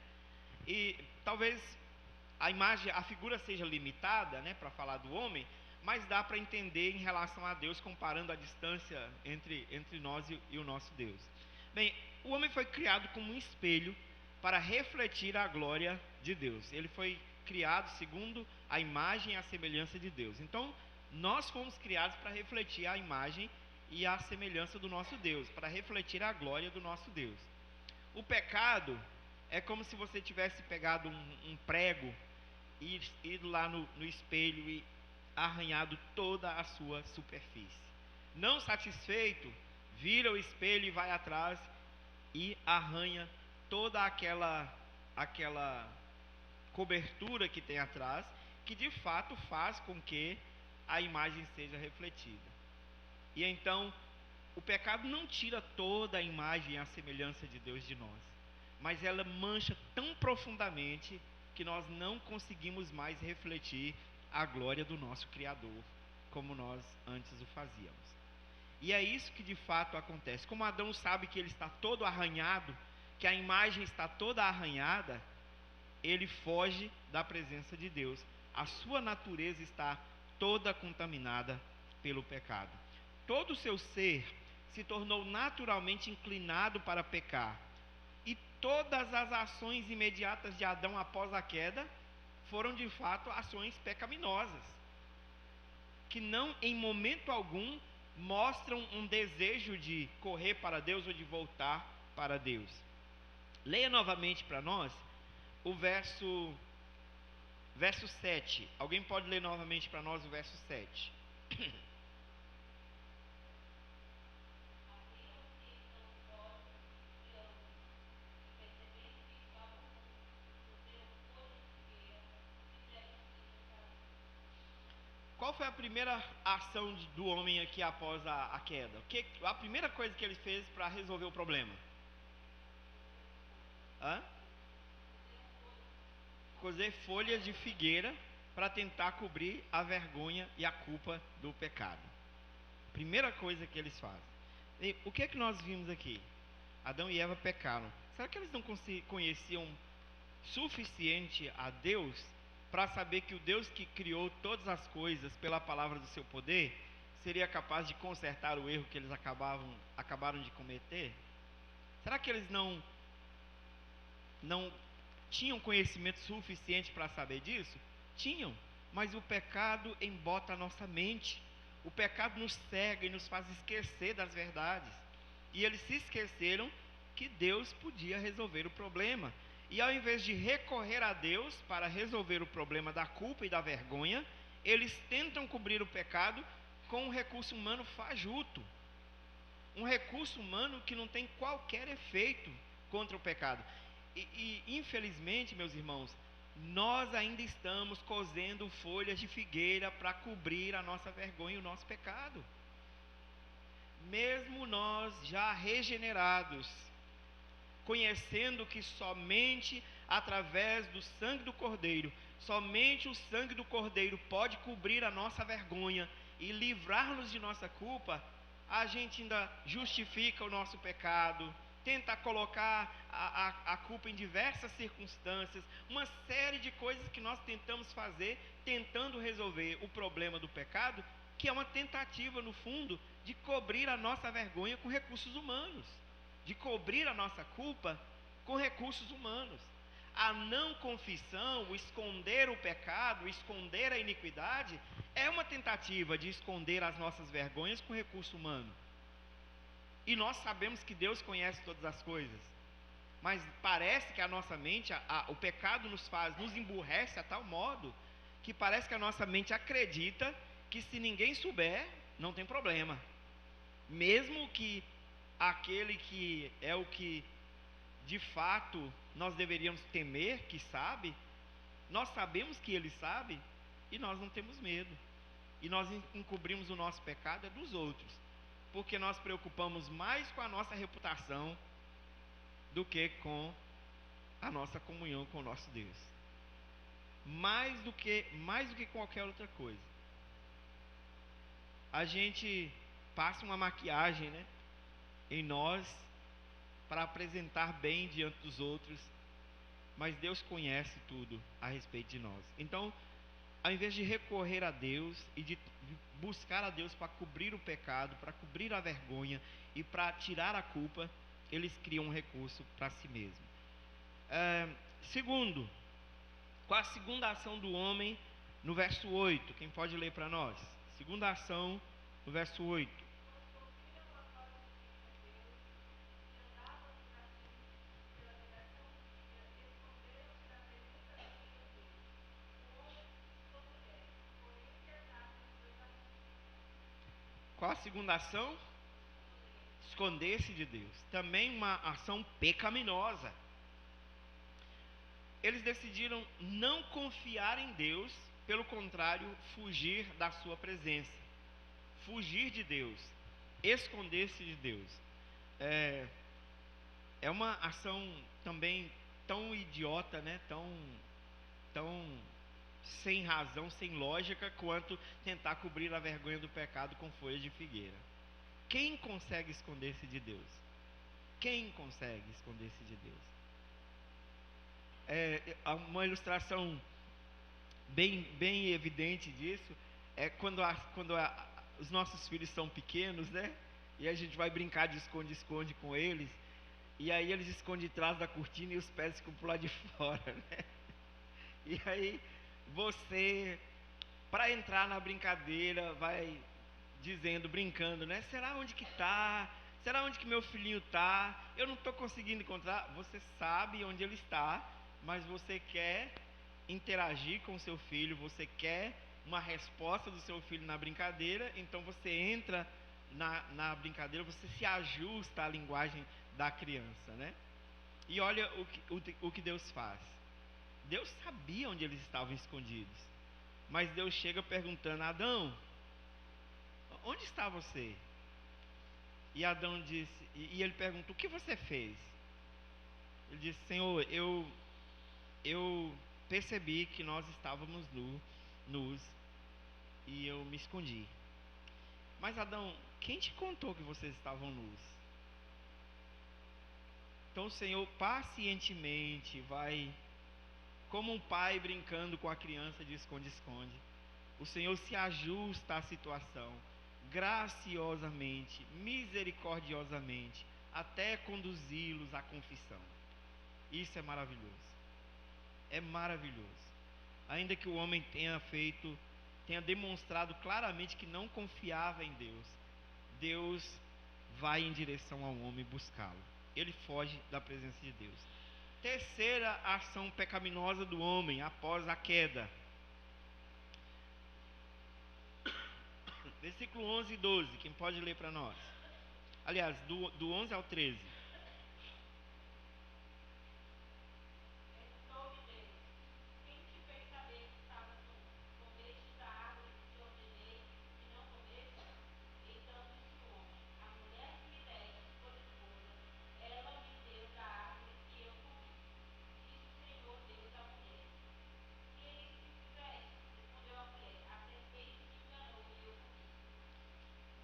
E talvez a figura seja limitada, né, para falar do homem, mas dá para entender em relação a Deus, comparando a distância entre nós e o nosso Deus. Bem, o homem foi criado como um espelho para refletir a glória de Deus. Ele foi criado segundo a imagem e a semelhança de Deus. Então, nós fomos criados para refletir a imagem e a semelhança do nosso Deus, para refletir a glória do nosso Deus. O pecado é como se você tivesse pegado um prego e ido lá no espelho e arranhado toda a sua superfície. Não satisfeito, vira o espelho e vai atrás e arranha toda aquela cobertura que tem atrás, que de fato faz com que a imagem seja refletida. E então, o pecado não tira toda a imagem e a semelhança de Deus de nós, mas ela mancha tão profundamente que nós não conseguimos mais refletir a glória do nosso Criador, como nós antes o fazíamos. E é isso que de fato acontece. Como Adão sabe que ele está todo arranhado, que a imagem está toda arranhada, ele foge da presença de Deus. A sua natureza está toda contaminada pelo pecado. Todo o seu ser se tornou naturalmente inclinado para pecar. E todas as ações imediatas de Adão após a queda foram de fato ações pecaminosas, que não em momento algum mostram um desejo de correr para Deus ou de voltar para Deus. Leia novamente para nós o verso 7. Alguém pode ler novamente para nós o verso 7? Qual foi a primeira ação do homem aqui após a queda? A primeira coisa que ele fez para resolver o problema? Cozer folhas de figueira para tentar cobrir a vergonha e a culpa do pecado. Primeira coisa que eles fazem. E o que é que nós vimos aqui? Adão e Eva pecaram. Será que eles não conheciam suficiente a Deus para saber que o Deus que criou todas as coisas pela palavra do seu poder seria capaz de consertar o erro que eles acabaram de cometer? Será que eles não não tinham conhecimento suficiente para saber disso? Tinham, mas o pecado embota a nossa mente. O pecado nos cega e nos faz esquecer das verdades. E eles se esqueceram que Deus podia resolver o problema. E ao invés de recorrer a Deus para resolver o problema da culpa e da vergonha, eles tentam cobrir o pecado com um recurso humano fajuto. Um recurso humano que não tem qualquer efeito contra o pecado. E infelizmente, meus irmãos, nós ainda estamos cozendo folhas de figueira para cobrir a nossa vergonha e o nosso pecado. Mesmo nós já regenerados, conhecendo que somente através do sangue do Cordeiro, somente o sangue do Cordeiro pode cobrir a nossa vergonha e livrar-nos de nossa culpa, a gente ainda justifica o nosso pecado, tenta colocar a culpa em diversas circunstâncias, uma série de coisas que nós tentamos fazer, tentando resolver o problema do pecado, que é uma tentativa, no fundo, de cobrir a nossa vergonha com recursos humanos, de cobrir a nossa culpa com recursos humanos. A não confissão, o esconder o pecado, o esconder a iniquidade, é uma tentativa de esconder as nossas vergonhas com recurso humano. E nós sabemos que Deus conhece todas as coisas, mas parece que a nossa mente, o pecado nos emburrece a tal modo, que parece que a nossa mente acredita que se ninguém souber, não tem problema. Mesmo que aquele que é o que de fato nós deveríamos temer, que sabe, nós sabemos que ele sabe, e nós não temos medo. E nós encobrimos o nosso pecado dos outros, porque nós preocupamos mais com a nossa reputação do que com a nossa comunhão com o nosso Deus. Mais do que qualquer outra coisa. A gente passa uma maquiagem, né, em nós para apresentar bem diante dos outros, mas Deus conhece tudo a respeito de nós. Então, ao invés de recorrer a Deus e de buscar a Deus para cobrir o pecado, para cobrir a vergonha e para tirar a culpa, eles criam um recurso para si mesmo. Segundo, qual a segunda ação do homem no verso 8? Quem pode ler para nós? Segunda ação no verso 8. Qual a segunda ação? Esconder-se de Deus. Também uma ação pecaminosa. Eles decidiram não confiar em Deus, pelo contrário, fugir da sua presença. Fugir de Deus. Esconder-se de Deus. É uma ação também tão idiota, né? Tão sem razão, sem lógica, quanto tentar cobrir a vergonha do pecado com folhas de figueira. Quem consegue esconder-se de Deus? Quem consegue esconder-se de Deus? Uma ilustração bem evidente disso é quando os nossos filhos são pequenos, né? E a gente vai brincar de esconde-esconde com eles, e aí eles escondem atrás da cortina e os pés ficam pro lado de fora, né? E aí você, para entrar na brincadeira, vai dizendo, brincando, né? Será onde que está? Será onde que meu filhinho está? Eu não estou conseguindo encontrar. Você sabe onde ele está, mas você quer interagir com o seu filho, você quer uma resposta do seu filho na brincadeira, então você entra na brincadeira, você se ajusta à linguagem da criança, né? E olha o que Deus faz. Deus sabia onde eles estavam escondidos, mas Deus chega perguntando: Adão, onde está você? E Adão disse, e ele pergunta: o que você fez? Ele disse: Senhor, eu percebi que nós estávamos nus e eu me escondi. Mas Adão, quem te contou que vocês estavam nus? Então o Senhor pacientemente vai, como um pai brincando com a criança de esconde-esconde, o Senhor se ajusta à situação, graciosamente, misericordiosamente, até conduzi-los à confissão. Isso é maravilhoso. É maravilhoso. Ainda que o homem tenha demonstrado claramente que não confiava em Deus, Deus vai em direção ao homem buscá-lo. Ele foge da presença de Deus. Terceira ação pecaminosa do homem após a queda. Versículo 11 e 12, quem pode ler para nós? Aliás, do 11 ao 13.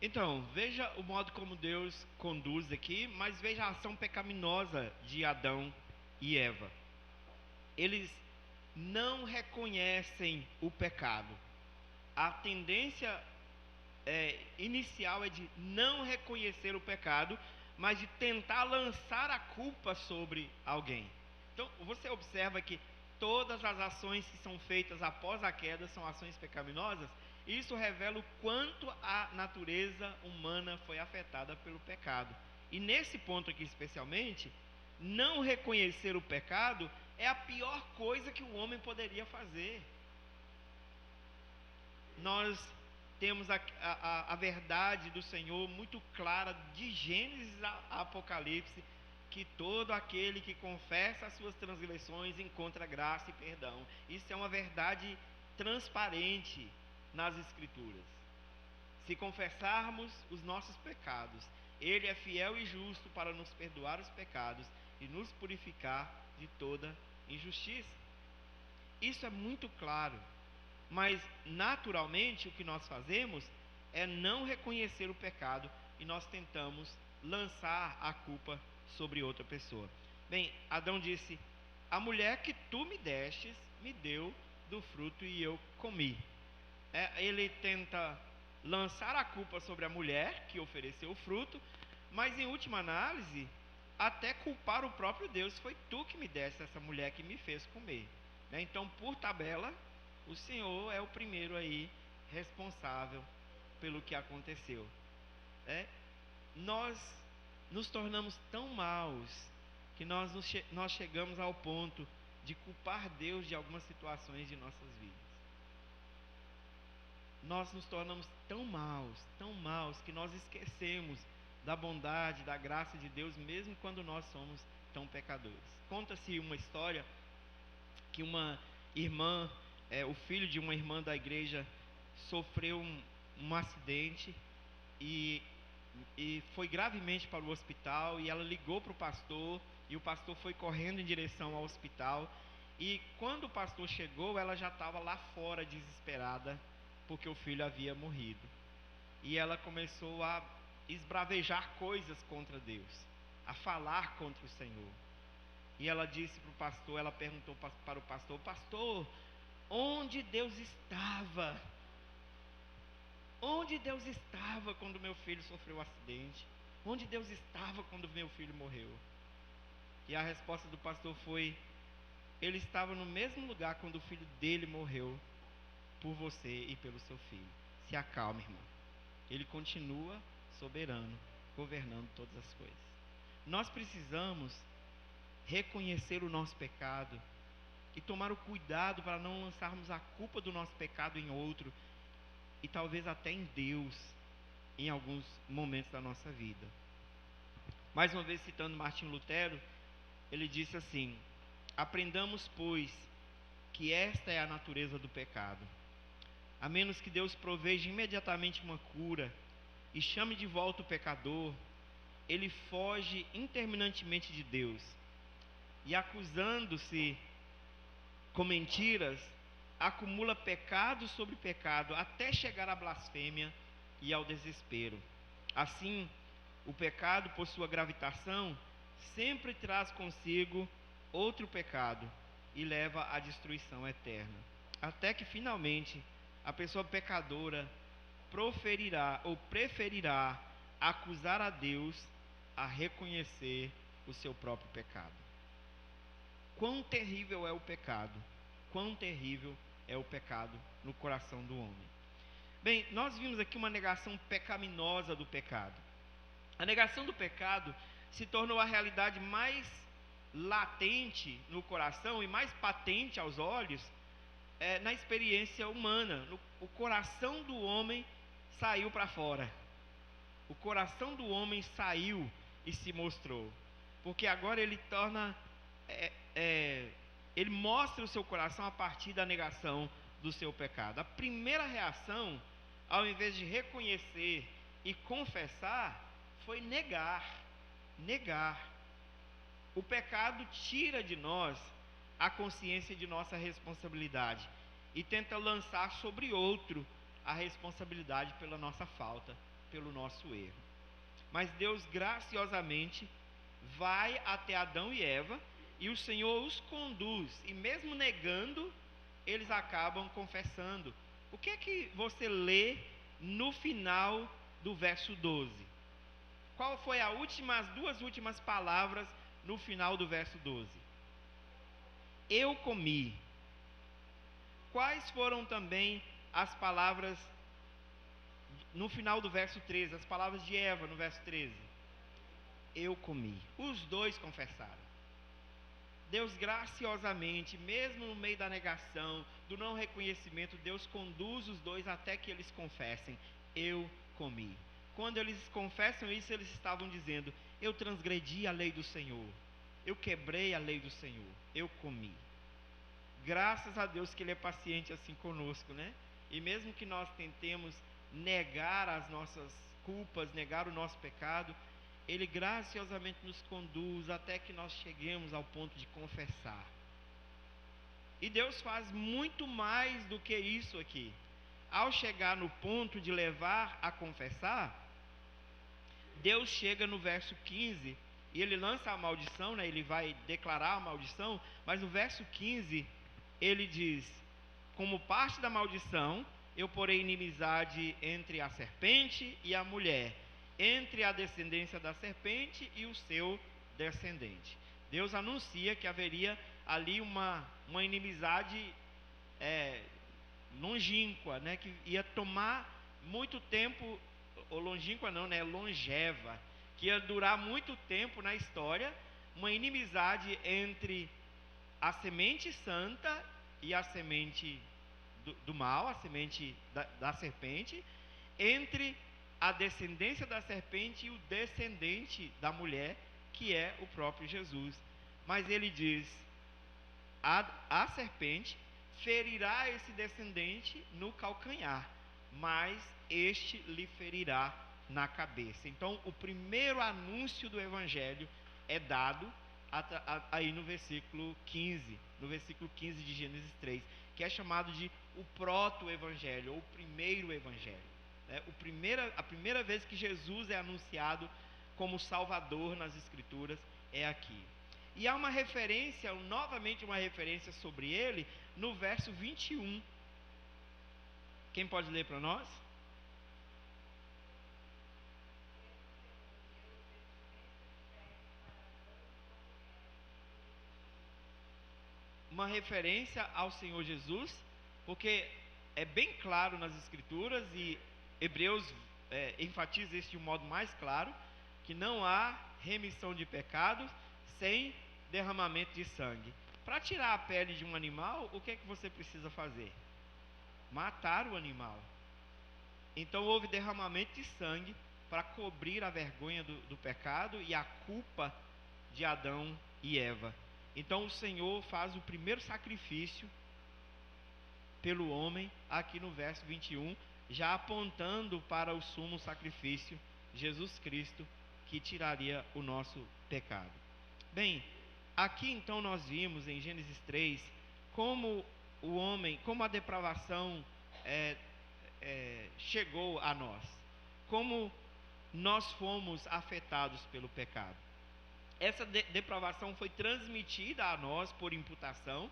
Então, veja o modo como Deus conduz aqui, mas veja a ação pecaminosa de Adão e Eva. Eles não reconhecem o pecado. A tendência inicial é de não reconhecer o pecado, mas de tentar lançar a culpa sobre alguém. Então, você observa que todas as ações que são feitas após a queda são ações pecaminosas. Isso revela o quanto a natureza humana foi afetada pelo pecado. E nesse ponto aqui especialmente, não reconhecer o pecado é a pior coisa que o homem poderia fazer. Nós temos a verdade do Senhor muito clara, de Gênesis a Apocalipse, que todo aquele que confessa as suas transgressões encontra graça e perdão. Isso é uma verdade transparente nas Escrituras. Se confessarmos os nossos pecados, Ele é fiel e justo para nos perdoar os pecados e nos purificar de toda injustiça. Isso é muito claro. Mas naturalmente o que nós fazemos é não reconhecer o pecado e nós tentamos lançar a culpa sobre outra pessoa. Bem, Adão disse: a mulher que tu me destes me deu do fruto e eu comi. Ele tenta lançar a culpa sobre a mulher que ofereceu o fruto, mas em última análise até culpar o próprio Deus. Foi tu que me deste essa mulher que me fez comer. Então, por tabela, o Senhor é o primeiro aí responsável pelo que aconteceu. Nós nos tornamos tão maus que nós chegamos ao ponto de culpar Deus de algumas situações de nossas vidas. Nós nos tornamos tão maus que nós esquecemos da bondade, da graça de Deus, mesmo quando nós somos tão pecadores. Conta-se uma história que uma irmã, o filho de uma irmã da igreja sofreu um acidente e foi gravemente para o hospital, e ela ligou para o pastor, e o pastor foi correndo em direção ao hospital, e quando o pastor chegou, ela já estava lá fora desesperada, porque o filho havia morrido, e ela começou a esbravejar coisas contra Deus, a falar contra o Senhor. E ela disse para o pastor, ela perguntou para o pastor: pastor, onde Deus estava? Onde Deus estava quando meu filho sofreu um acidente? Onde Deus estava quando meu filho morreu? E a resposta do pastor foi: ele estava no mesmo lugar quando o filho dele morreu, por você e pelo seu filho. Se acalme, irmão. Ele continua soberano, governando todas as coisas. Nós precisamos reconhecer o nosso pecado e tomar o cuidado para não lançarmos a culpa do nosso pecado em outro, e talvez até em Deus, em alguns momentos da nossa vida. Mais uma vez, citando Martim Lutero, ele disse assim: aprendamos, pois, que esta é a natureza do pecado. A menos que Deus proveja imediatamente uma cura e chame de volta o pecador, ele foge interminantemente de Deus, e acusando-se com mentiras, acumula pecado sobre pecado, até chegar à blasfêmia e ao desespero. Assim, o pecado, por sua gravitação, sempre traz consigo outro pecado e leva à destruição eterna, até que finalmente a pessoa pecadora preferirá acusar a Deus a reconhecer o seu próprio pecado. quão terrível é o pecado. Quão terrível é o pecado no coração do homem. Bem, nós vimos aqui uma negação pecaminosa do pecado. A negação do pecado se tornou a realidade mais latente no coração e mais patente aos olhos na experiência humana. O coração do homem saiu para fora. O coração do homem saiu e se mostrou. Porque agora ele ele mostra o seu coração a partir da negação do seu pecado. A primeira reação, ao invés de reconhecer e confessar, foi negar. O pecado tira de nós a consciência de nossa responsabilidade e tenta lançar sobre outro a responsabilidade pela nossa falta, pelo nosso erro. Mas Deus graciosamente vai até Adão e Eva e o Senhor os conduz, e mesmo negando, eles acabam confessando. O que é que você lê no final do verso 12? Qual foi as duas últimas palavras no final do verso 12? Eu comi. Quais foram também as palavras no final do verso 13? As palavras de Eva no verso 13? Eu comi. Os dois confessaram. Deus graciosamente, mesmo no meio da negação, do não reconhecimento, Deus conduz os dois até que eles confessem: eu comi. Quando eles confessam isso, eles estavam dizendo: eu transgredi a lei do Senhor, eu quebrei a lei do Senhor, eu comi. Graças a Deus que Ele é paciente assim conosco, né? E mesmo que nós tentemos negar as nossas culpas, negar o nosso pecado, Ele graciosamente nos conduz até que nós cheguemos ao ponto de confessar. E Deus faz muito mais do que isso aqui. Ao chegar no ponto de levar a confessar, Deus chega no verso 15 e Ele lança a maldição, né? Ele vai declarar a maldição, mas no verso 15 Ele diz: como parte da maldição, eu porei inimizade entre a serpente e a mulher, entre a descendência da serpente e o seu descendente. Deus anuncia que haveria ali uma inimizade longínqua, né, que ia tomar muito tempo, ou longínqua não, né, longeva, que ia durar muito tempo na história, uma inimizade entre a semente santa e a semente do mal, a semente da serpente, entre a descendência da serpente e o descendente da mulher, que é o próprio Jesus. Mas ele diz: a serpente ferirá esse descendente no calcanhar, mas este lhe ferirá na cabeça. Então, o primeiro anúncio do Evangelho é dado aí no versículo 15, de Gênesis 3, que é chamado de o proto-evangelho, ou o primeiro evangelho. A primeira vez que Jesus é anunciado como Salvador nas Escrituras é aqui. E há uma referência, novamente uma referência sobre ele, no verso 21. Quem pode ler para nós? Uma referência ao Senhor Jesus, porque é bem claro nas Escrituras, e Hebreus enfatiza isso de um modo mais claro, que não há remissão de pecados sem derramamento de sangue. Para tirar a pele de um animal, o que é que você precisa fazer? Matar o animal. Então houve derramamento de sangue para cobrir a vergonha do pecado e a culpa de Adão e Eva. Então o Senhor faz o primeiro sacrifício pelo homem, aqui no verso 21, já apontando para o sumo sacrifício, Jesus Cristo, que tiraria o nosso pecado. Bem, aqui então nós vimos em Gênesis 3 como o homem, como a depravação chegou a nós, como nós fomos afetados pelo pecado. Essa depravação foi transmitida a nós por imputação,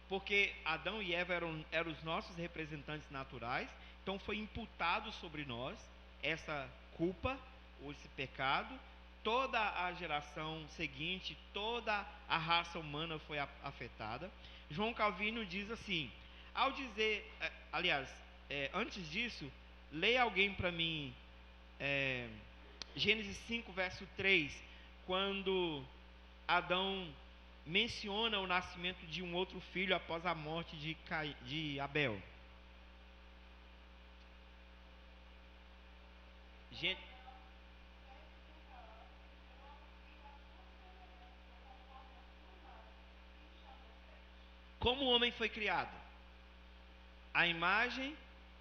porque Adão e Eva eram os nossos representantes naturais, então foi imputado sobre nós essa culpa, ou esse pecado, toda a geração seguinte, toda a raça humana foi afetada. João Calvino diz assim, ao dizer, antes disso, leia alguém para mim, Gênesis 5, verso 3, quando Adão menciona o nascimento de um outro filho após a morte de Abel. Como o homem foi criado? A imagem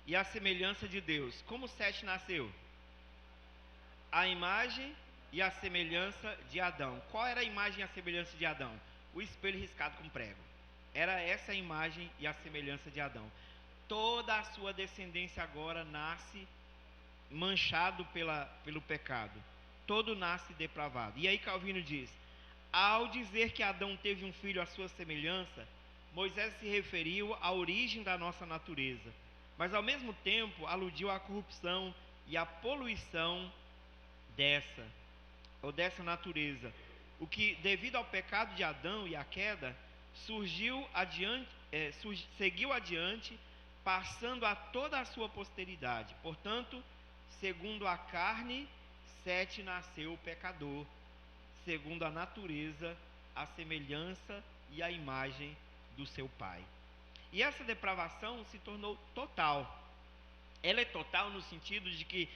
e a semelhança de Deus. Como Sete nasceu? A imagem e a semelhança de Adão. Qual era a imagem e a semelhança de Adão? O espelho riscado com prego. Era essa a imagem e a semelhança de Adão. Toda a sua descendência agora nasce manchado pelo pecado. Todo nasce depravado. E aí Calvino diz, ao dizer que Adão teve um filho à sua semelhança, Moisés se referiu à origem da nossa natureza, mas ao mesmo tempo aludiu à corrupção e à poluição dessa natureza. O que, devido ao pecado de Adão e à queda, seguiu adiante, passando a toda a sua posteridade. Portanto, segundo a carne, Sete nasceu pecador, segundo a natureza, a semelhança e a imagem do seu pai. E essa depravação se tornou total. Ela é total no sentido de que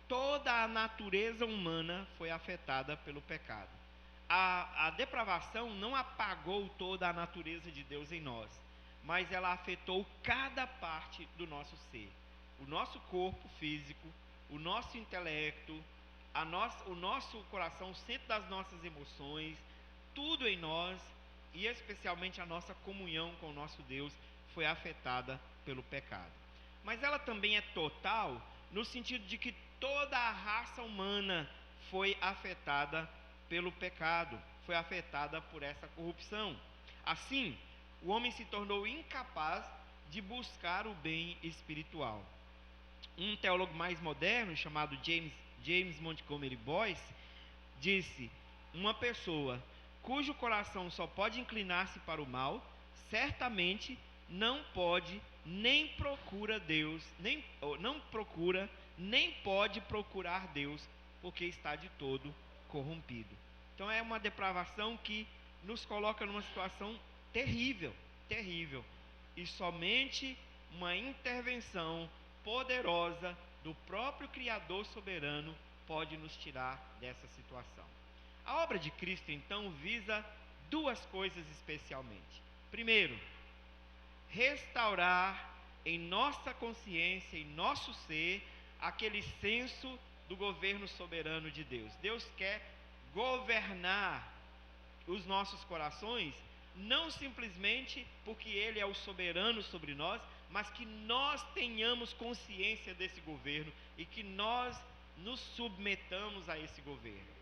toda a natureza humana foi afetada pelo pecado. A depravação não apagou toda a natureza de Deus em nós, mas ela afetou cada parte do nosso ser. O nosso corpo físico, o nosso intelecto, o nosso coração, o centro das nossas emoções, tudo em nós, e especialmente a nossa comunhão com o nosso Deus, foi afetada pelo pecado. Mas ela também é total no sentido de que toda a raça humana foi afetada pelo pecado, foi afetada por essa corrupção. Assim, o homem se tornou incapaz de buscar o bem espiritual. Um teólogo mais moderno, chamado James Montgomery Boyce, disse: uma pessoa cujo coração só pode inclinar-se para o mal, certamente não pode nem procura Deus, nem pode procurar Deus, porque está de todo corrompido. Então é uma depravação que nos coloca numa situação terrível, terrível. E somente uma intervenção poderosa do próprio Criador soberano pode nos tirar dessa situação. A obra de Cristo, então, visa duas coisas especialmente. Primeiro, restaurar em nossa consciência, em nosso ser, aquele senso do governo soberano de Deus. Deus quer governar os nossos corações, não simplesmente porque Ele é o soberano sobre nós, mas que nós tenhamos consciência desse governo e que nós nos submetamos a esse governo.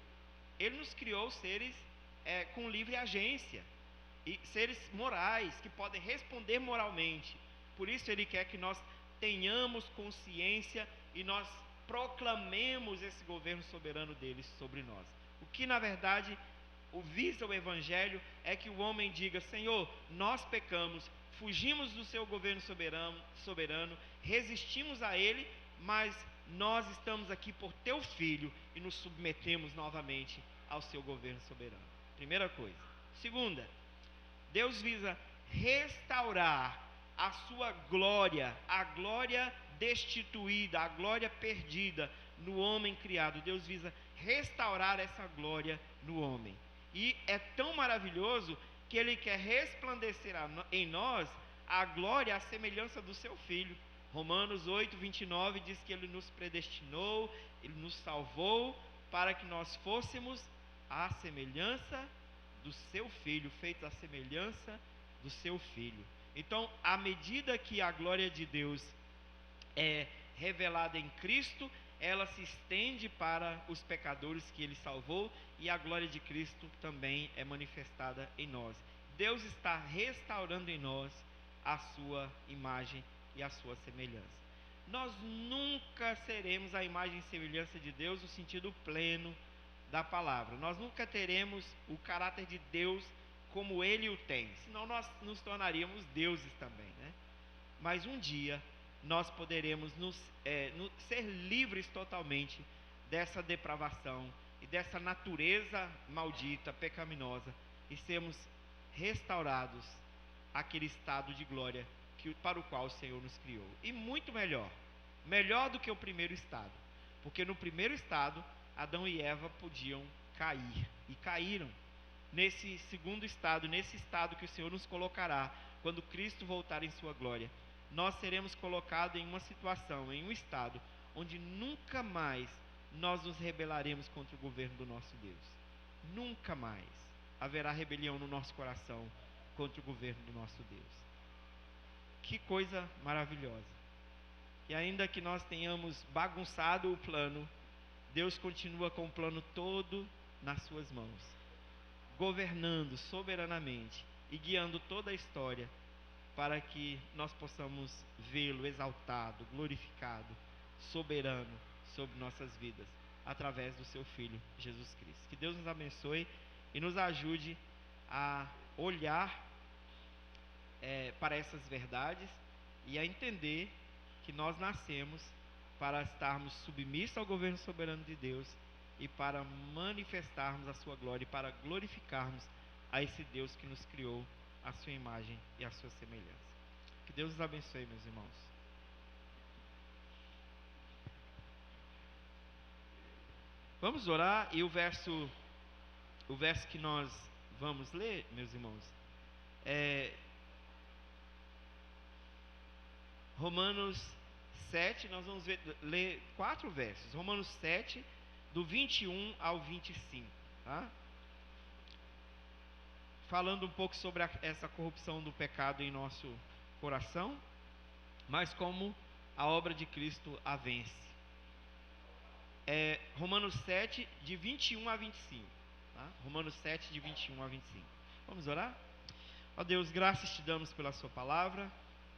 Ele nos criou seres com livre agência, e seres morais, que podem responder moralmente. Por isso Ele quer que nós tenhamos consciência e nós proclamemos esse governo soberano dele sobre nós. O que na verdade visa o Evangelho é que o homem diga: Senhor, nós pecamos, fugimos do seu governo soberano, resistimos a ele, mas nós estamos aqui por teu Filho e nos submetemos novamente ao seu governo soberano. Primeira coisa. Segunda, Deus visa restaurar a sua glória, a glória destituída, a glória perdida no homem criado. Deus visa restaurar essa glória no homem. E é tão maravilhoso que Ele quer resplandecer em nós a glória, a semelhança do seu Filho. Romanos 8, 29 diz que Ele nos predestinou, Ele nos salvou para que nós fôssemos a semelhança do seu Filho, feitos à semelhança do seu Filho. Então, à medida que a glória de Deus é revelada em Cristo, ela se estende para os pecadores que Ele salvou, e a glória de Cristo também é manifestada em nós. Deus está restaurando em nós a sua imagem e a sua semelhança. Nós nunca seremos a imagem e semelhança de Deus no sentido pleno, da palavra. Nós nunca teremos o caráter de Deus como Ele o tem, senão nós nos tornaríamos deuses também, né? Mas um dia nós poderemos ser livres totalmente dessa depravação e dessa natureza maldita, pecaminosa, e sermos restaurados àquele estado de glória para o qual o Senhor nos criou. E muito melhor do que o primeiro estado, porque no primeiro estado Adão e Eva podiam cair, e caíram. Nesse segundo estado, nesse estado que o Senhor nos colocará quando Cristo voltar em sua glória, nós seremos colocados em uma situação, em um estado onde nunca mais nós nos rebelaremos contra o governo do nosso Deus. Nunca mais haverá rebelião no nosso coração contra o governo do nosso Deus. Que coisa maravilhosa! E ainda que nós tenhamos bagunçado o plano, Deus continua com o plano todo nas suas mãos, governando soberanamente e guiando toda a história para que nós possamos vê-lo exaltado, glorificado, soberano sobre nossas vidas, através do seu Filho, Jesus Cristo. Que Deus nos abençoe e nos ajude a olhar para essas verdades e a entender que nós nascemos para estarmos submissos ao governo soberano de Deus e para manifestarmos a sua glória e para glorificarmos a esse Deus que nos criou a sua imagem e a sua semelhança. Que Deus nos abençoe, meus irmãos. Vamos orar, e o verso que nós vamos ler, meus irmãos, é Romanos 7. Nós vamos ler 4 versos. Romanos 7, do 21 ao 25, tá? Falando um pouco sobre essa corrupção do pecado em nosso coração, mas como a obra de Cristo a vence. Romanos 7, de 21 a 25, tá? Romanos 7, de 21 a 25. Vamos orar? Ó Deus, graças te damos pela sua palavra,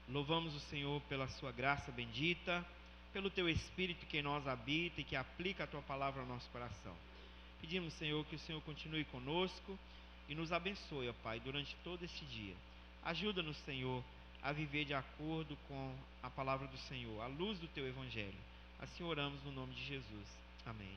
louvamos o Senhor pela sua graça bendita, pelo teu Espírito que em nós habita e que aplica a tua palavra ao nosso coração. Pedimos, Senhor, que o Senhor continue conosco e nos abençoe, ó Pai, durante todo este dia. Ajuda-nos, Senhor, a viver de acordo com a palavra do Senhor, à luz do teu Evangelho. Assim oramos no nome de Jesus. Amém.